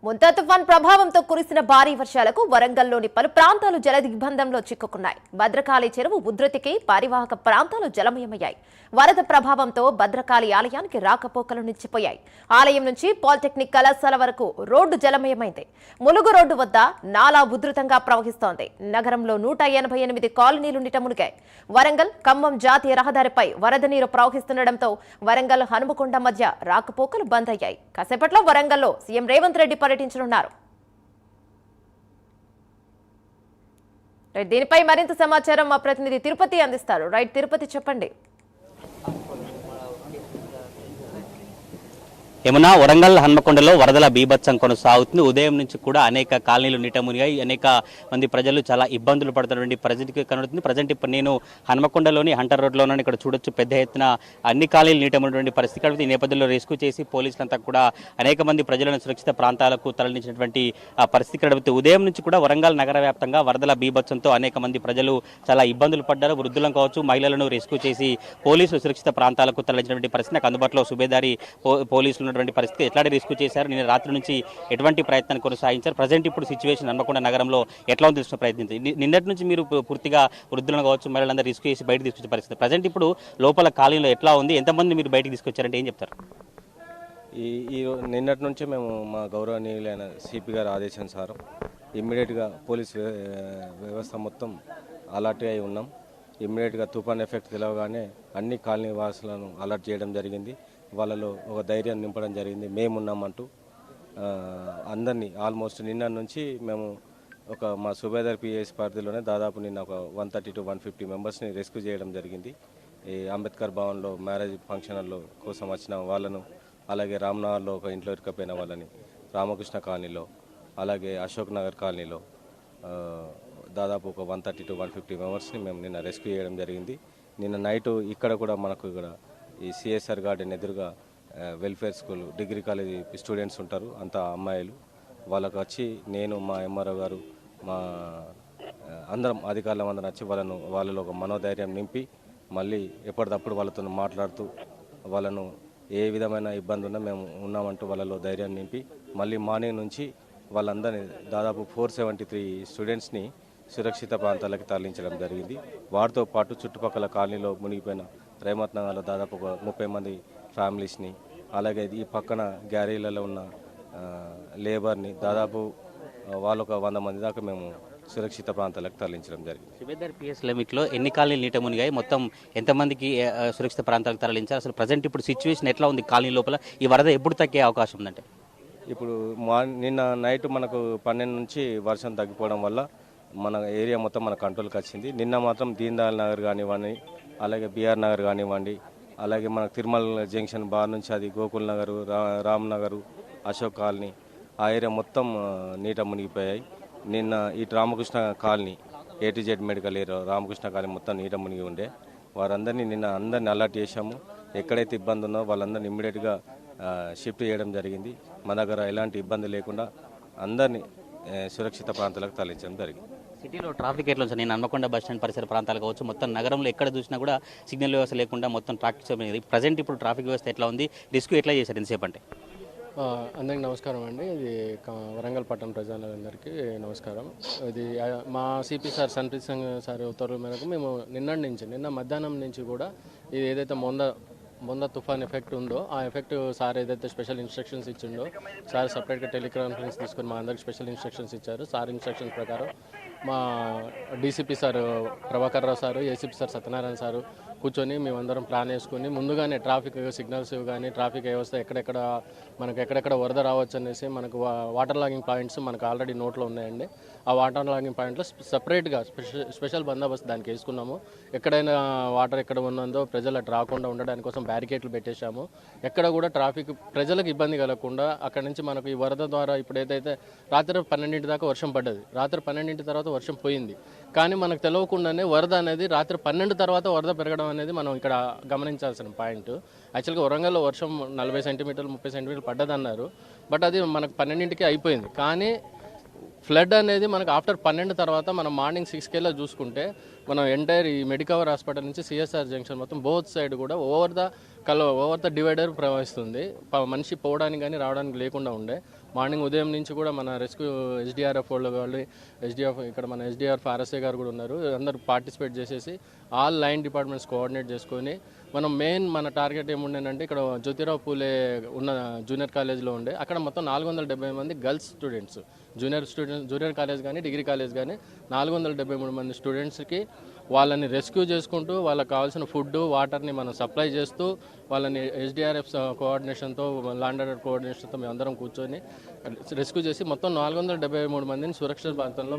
ముంతా తుఫాన్ ప్రభావంతో కురిసిన భారీ వర్షాలకు వరంగల్లోని పలు ప్రాంతాలు జలదిగ్బంధంలో చిక్కుకున్నాయి. భద్రకాళి చెరువు ఉధృతికి పరివాహక ప్రాంతాలు జలమయమయ్యాయి. వరద ప్రభావంతో భద్రకాళి ఆలయానికి రాకపోకలు నిలిచిపోయాయి. ఆలయం నుంచి పాలిటెక్నిక్ కళాశాల వరకు రోడ్డు జలమయమైంది. ములుగు రోడ్డు వద్ద నాలా ఉధృతంగా ప్రవహిస్తోంది. నగరంలో 188 కాలనీలు నీట మునిగాయి. వరంగల్ ఖమ్మం జాతీయ రహదారిపై వరద నీరు ప్రవహిస్తుండటంతో వరంగల్ హనుమకొండ మధ్య రాకపోకలు బంద్ అయ్యాయి. కాసేపట్లో వరంగల్లో సీఎం రేవంత్ రెడ్డి పర్యటించనున్నారు. దీనిపై మరింత సమాచారం మా ప్రతినిధి తిరుపతి అందిస్తారు. రైట్ తిరుపతి, చెప్పండి. యమునా వరంగల్ హన్మకొండలో వరదల బీభత్సం కొనసాగుతుంది. ఉదయం నుంచి కూడా అనేక కాలనీలు నీట మునిగాయి. అనేక మంది ప్రజలు చాలా ఇబ్బందులు పడుతున్నటువంటి పరిస్థితికి కనబడుతుంది. ప్రజెంట్ ఇప్పుడు నేను హన్మకొండలోని హంటర్ రోడ్లోనే ఇక్కడ చూడొచ్చు, పెద్ద ఎత్తున అన్ని కాలనీలు నీట మునిగినటువంటి పరిస్థితి కనబడుతుంది. ఈ నేపథ్యంలో రెస్క్యూ చేసి పోలీసులంతా కూడా అనేక మంది ప్రజలను సురక్షిత ప్రాంతాలకు తరలించినటువంటి పరిస్థితి కనబడుతుంది. ఉదయం నుంచి కూడా వరంగల్ నగర వ్యాప్తంగా వరదల బీభత్సంతో అనేక మంది ప్రజలు చాలా ఇబ్బందులు పడ్డారు. వృద్ధులను కావచ్చు, మహిళలను రెస్క్యూ చేసి పోలీసులు సురక్షిత ప్రాంతాలకు తరలించినటువంటి పరిస్థితి. నాకు అందుబాటులో సుబేదారి పోలీసులు పరిస్థితి ఎట్లాంటి రిస్క్ చేశారు, నిన్న రాత్రి నుంచి ఎటువంటి ప్రయత్నాన్ని కొనసాగించారు, ప్రజెంట్ ఇప్పుడు సిచ్యువేషన్ హన్మకొండ నగరంలో ఎట్లా ఉంది తెలుసుకునే ప్రయత్నించింది. నిన్నటి నుంచి మీరు పూర్తిగా వృద్ధులను కావచ్చు, మహిళలందరూ రిస్క్ చేసి బయట తీసుకొచ్చే పరిస్థితి. ప్రజెంట్ ఇప్పుడు లోపల కాలనీలో ఎట్లా ఉంది, ఎంతమంది మీరు బయటకు తీసుకొచ్చారంటే ఏం చెప్తారు? ఈ నిన్నటి నుంచి మేము మా గౌరవనీయులైన సిపి గారి ఆదేశానుసారం ఇమ్మీడియట్గా పోలీస్ వ్యవస్థ మొత్తం అలర్ట్ అయి ఉన్నాం. ఇమ్మీడియట్గా తుఫాన్ ఎఫెక్ట్ తెలవగానే అన్ని కాలనీ వాసులను అలర్ట్ చేయడం జరిగింది. వాళ్ళలో ఒక ధైర్యం నింపడం జరిగింది. మేమున్నామంటూ అందరినీ ఆల్మోస్ట్ నిన్న నుంచి మేము మా సుబేదార్ పిఎస్ పరిధిలోనే దాదాపు నిన్న ఒక 130 to 150 మెంబర్స్ని రెస్క్యూ చేయడం జరిగింది. ఈ అంబేద్కర్ భవన్లో మ్యారేజ్ ఫంక్షన్లో కోసం వచ్చిన వాళ్ళను, అలాగే రామ్నగర్లో ఒక ఇంట్లో ఇరుకపోయిన వాళ్ళని, రామకృష్ణ కాలనీలో, అలాగే అశోక్ నగర్ కాలనీలో దాదాపు ఒక 130 to 150 మెంబర్స్ని మేము నిన్న రెస్క్యూ చేయడం జరిగింది. నిన్న నైటు ఇక్కడ కూడా మనకు ఇక్కడ ఈ సిఎస్ఆర్ గార్డెన్ ఎదురుగా welfare school degree college students ఉంటారు, అంతా అమ్మాయిలు. వాళ్ళకు వచ్చి నేను, మా ఎంఆర్ఓ గారు, మా అందరం అధికారులం అందరం వచ్చి వాళ్ళలో ఒక మనోధైర్యం నింపి మళ్ళీ ఎప్పటికప్పుడు వాళ్ళతో మాట్లాడుతూ వాళ్ళను ఏ విధమైన ఇబ్బంది ఉన్నా మేము ఉన్నామంటూ వాళ్ళలో ధైర్యం నింపి మళ్ళీ మార్నింగ్ నుంచి వాళ్ళందరినీ దాదాపు 473 స్టూడెంట్స్ని సురక్షిత ప్రాంతాలకు తరలించడం జరిగింది. వారితో పాటు చుట్టుపక్కల కాలనీలో మునిగిపోయిన రేమత్ నగర్లో దాదాపు ఒక 30 మంది ఫ్యామిలీస్ని, అలాగే ఈ పక్కన గ్యారేజ్లలో ఉన్న లేబర్ని దాదాపు వాళ్ళు ఒక 100 మంది దాకా మేము సురక్షిత ప్రాంతాలకు తరలించడం జరిగింది. సుబేదార్ పిఎస్ లిమిట్లో ఎన్ని కాలనీలు నీట మునిగాయి, మొత్తం ఎంతమందికి సురక్షిత ప్రాంతాలకు తరలించారు, అసలు ప్రజెంట్ ఇప్పుడు సిచ్యువేషన్ ఎట్లా ఉంది కాలనీ లోపల, ఈ వరద ఎప్పుడు తగ్గే అవకాశం ఉందంటే? ఇప్పుడు నిన్న నైట్ మనకు 12 నుంచి వర్షం తగ్గిపోవడం వల్ల మన ఏరియా మొత్తం మన కంట్రోల్కి వచ్చింది. నిన్న మాత్రం దీన్ దయాళ్ నగర్ కానివ్వండి, అలాగే బిఆర్ నగర్ కానివ్వండి, అలాగే మన తిరుమల జంక్షన్ బార్ నుంచి అది గోకుల్ నగరు, రామ్ నగరు, అశోక్ కాలనీ ఆ ఏరియా మొత్తం నీట మునిగిపోయాయి. నిన్న ఇటు Ramakrishna colony A to Z medical area Ramakrishna colony మొత్తం నీట మునిగి ఉండే. వారందరినీ నిన్న అందరినీ అలర్ట్ చేశాము. ఎక్కడైతే ఇబ్బంది ఉందో వాళ్ళందరినీ ఇమ్మీడియట్గా షిఫ్ట్ చేయడం జరిగింది. మన దగ్గర ఎలాంటి ఇబ్బంది లేకుండా అందరినీ సురక్షిత ప్రాంతాలకు తరలించడం జరిగింది. సిటీలో ట్రాఫిక్ ఎట్లా ఉంది? నేను హన్మకొండ బస్ స్టాండ్ పరిసర ప్రాంతాలు కావచ్చు, మొత్తం నగరంలో ఎక్కడ చూసినా కూడా సిగ్నల్ వ్యవస్థ లేకుండా మొత్తం ట్రాఫిక్ ప్రజెంట్ ఇప్పుడు ట్రాఫిక్ వ్యవస్థ ఎట్లా ఉంది, రెస్క్యూ ఎట్లా చేశారు ఎంతసేపు అంటే? అందరికీ నమస్కారం అండి. ఇది వరంగల్ పట్టణ ప్రజలందరికీ నమస్కారం. ఇది మా CP sir Sanpreet Singh sir ఉత్తర్వుల మేరకు మేము నిన్న మధ్యాహ్నం నుంచి కూడా ఇది ఏదైతే మొంద తుఫాన్ ఎఫెక్ట్ ఉందో ఆ ఎఫెక్ట్ సార్ ఏదైతే స్పెషల్ ఇన్స్ట్రక్షన్స్ ఇచ్చిండో, సార్ సపరేట్గా టెలికాన్ఫరెన్స్ తీసుకొని మా అందరికి స్పెషల్ ఇన్స్ట్రక్షన్స్ ఇచ్చారు. సార్ ఇన్స్ట్రక్షన్స్ ప్రకారం మా DCP sir Prabhakar Rao sir, ACP sir Satyanarayana sir కూర్చొని మేమందరం ప్లాన్ వేసుకొని ముందుగానే ట్రాఫిక్ సిగ్నల్స్ కానీ ట్రాఫిక్ వ్యవస్థ ఎక్కడెక్కడ వరద రావచ్చు అనేసి మనకు వాటర్ లాగింగ్ పాయింట్స్ మనకు ఆల్రెడీ నోట్లో ఉన్నాయండి. ఆ వాటర్ లాగింగ్ పాయింట్లో సపరేట్గా స్పెషల్ బందోబస్తు దానికి వేసుకున్నాము. ఎక్కడైనా వాటర్ ఎక్కడ ఉన్నదో ప్రజలు అటు రాకుండా ఉండడానికి కోసం బ్యారికేడ్లు పెట్టేశాము. ఎక్కడ కూడా ట్రాఫిక్ ప్రజలకు ఇబ్బంది కలగకుండా అక్కడ నుంచి మనకు ఈ వరద ద్వారా ఇప్పుడు ఏదైతే రాత్రి 12 దాకా వర్షం పడ్డది, రాత్రి 12 తర్వాత వర్షం పోయింది. కానీ మనకు తెలియకుండానే వరద అనేది రాత్రి 12 తర్వాత వరద పెరగడం అనేది మనం ఇక్కడ గమనించాల్సిన పాయింట్. యాక్చువల్గా వరంగల్లో వర్షం 40 సెంటీమీటర్లు 30 సెంటీమీటర్లు పడ్డదన్నారు, బట్ అది మనకు 12కి అయిపోయింది. కానీ ఫ్లడ్ అనేది మనకు ఆఫ్టర్ 12 తర్వాత మనం మార్నింగ్ 6 చూసుకుంటే మనం ఎంటైర్ ఈ మెడికవర్ హాస్పిటల్ నుంచి సిఎస్ఆర్ జంక్షన్ మొత్తం బోత్ సైడ్ కూడా ఓవర్ ద డివైడర్ ప్రవహిస్తుంది. మనిషి పోవడానికి కానీ రావడానికి లేకుండా ఉండే. మార్నింగ్ ఉదయం నుంచి కూడా మన రెస్క్యూ ఎస్డిఆర్ఎఫ్ వాళ్ళు ఇక్కడ మన ఎస్డిఆర్ఎఫ్ ఆర్ఎస్ఏ గారు కూడా ఉన్నారు. అందరూ పార్టిసిపేట్ చేసేసి ఆల్ లైన్ డిపార్ట్మెంట్స్ కోఆర్డినేట్ చేసుకొని మనం మన టార్గెట్ ఏముండేనంటే ఇక్కడ జ్యోతిరావు పూలే ఉన్న జూనియర్ కాలేజ్లో ఉండే అక్కడ మొత్తం 470 మంది గర్ల్స్ స్టూడెంట్స్ జూనియర్ కాలేజ్ కానీ డిగ్రీ కాలేజ్ కానీ 473 మంది స్టూడెంట్స్కి వాళ్ళని రెస్క్యూ చేసుకుంటూ వాళ్ళకి కావాల్సిన ఫుడ్ వాటర్ని మనం సప్లై చేస్తూ వాళ్ళని ఎస్డిఆర్ఎఫ్ కోఆర్డినేషన్తో ల్యాండ్ ఆర్డర్ కోఆర్డినేషన్తో మేము అందరం కూర్చొని రెస్క్యూ చేసి మొత్తం 473 మందిని సురక్షిత ప్రాంతంలో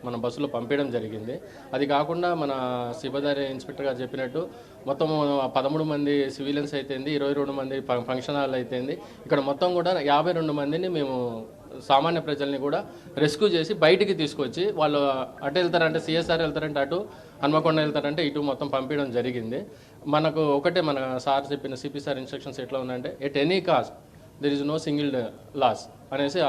మన బస్సులో పంపించడం జరిగింది. అది కాకుండా మన శిబదారి ఇన్స్పెక్టర్ గారు చెప్పినట్టు మొత్తం 13 మంది సివిలియన్స్ అయితేంది, 22 మంది ఫంక్షన్ హాల్ అయితేంది, ఇక్కడ మొత్తం కూడా 52 మందిని మేము సామాన్య ప్రజల్ని కూడా రెస్క్యూ చేసి బయటికి తీసుకొచ్చి వాళ్ళు అటు వెళ్తారంటే సిఎస్ఆర్ వెళ్తారంటే అటు, హన్మకొండ వెళ్తారంటే ఇటు మొత్తం పంపించడం జరిగింది. మనకు ఒకటే మన సార్ చెప్పిన సిపి సార్ ఇన్స్ట్రక్షన్స్ ఎట్లా ఉన్నాయంటే at any cost there is no single loss అనేసి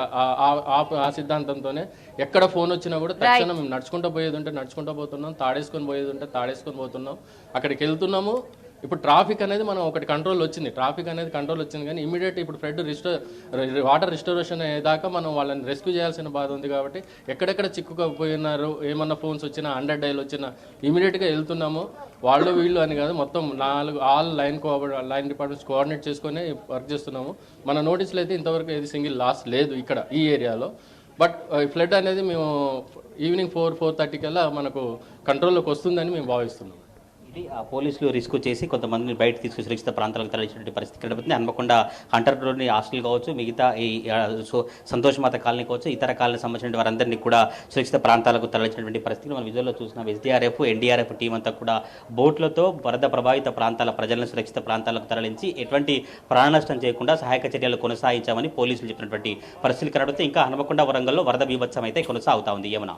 ఆ సిద్ధాంతంతోనే ఎక్కడ ఫోన్ వచ్చినా కూడా తక్షణం మేము నడుచుకుంటూ పోయేది ఉంటే నడుచుకుంటూ పోతున్నాం, తాడేసుకొని పోయేది ఉంటే తాడేసుకొని పోతున్నాం. అక్కడికి వెళ్తున్నాము. ఇప్పుడు ట్రాఫిక్ అనేది మనం ఒకటి కంట్రోల్ వచ్చింది కానీ ఇమీడియట్ ఇప్పుడు వాటర్ రిస్టోరేషన్ అయ్యేదాకా మనం వాళ్ళని రెస్క్యూ చేయాల్సిన బాధ ఉంది. కాబట్టి ఎక్కడెక్కడ చిక్కుకుపోయినారు, ఏమన్నా ఫోన్స్ వచ్చినా 100 డైల్ వచ్చినా ఇమీడియట్గా వెళ్తున్నాము. వాళ్ళు వీళ్ళు అని కాదు, మొత్తం ఆల్ లైన్ డిపార్ట్మెంట్స్ కోఆర్డినేట్ చేసుకొని వర్క్ చేస్తున్నాము. మన నోటీసులు అయితే ఇంతవరకు ఏది సింగిల్ లాస్ లేదు ఇక్కడ ఈ ఏరియాలో. బట్ ఫ్లడ్ అనేది మేము ఈవినింగ్ 4-4:30 కల్లా మనకు కంట్రోల్లోకి వస్తుందని మేము భావిస్తున్నాం. పోలీసులు రిస్క్ చేసి కొంతమందిని బయట తీసుకుని సురక్షిత ప్రాంతాలకు తరలించినటువంటి పరిస్థితి కనబడుతుంది. హన్మకొండ హంటర్ రోడ్ని హాస్టల్ కావచ్చు, మిగతా ఈ సంతోషమాత కాలనీ కావచ్చు, ఇతర కాలనీ సంబంధించిన వారందరినీ కూడా సురక్షిత ప్రాంతాలకు తరలించినటువంటి పరిస్థితి మనం విజువల్లో చూసినాం. ఎస్డిఆర్ఎఫ్ ఎన్డీఆర్ఎఫ్ టీం అంతా కూడా బోట్లతో వరద ప్రభావిత ప్రాంతాల ప్రజలను సురక్షిత ప్రాంతాలకు తరలించి ఎటువంటి ప్రాణ నష్టం చేయకుండా సహాయక చర్యలు కొనసాగించామని పోలీసులు చెప్పినటువంటి పరిస్థితులు కనబడితే ఇంకా హన్మకొండ వరంగల్లో వరద బీభత్సం అయితే కొనసాగుతా ఉంది. ఏమన్నా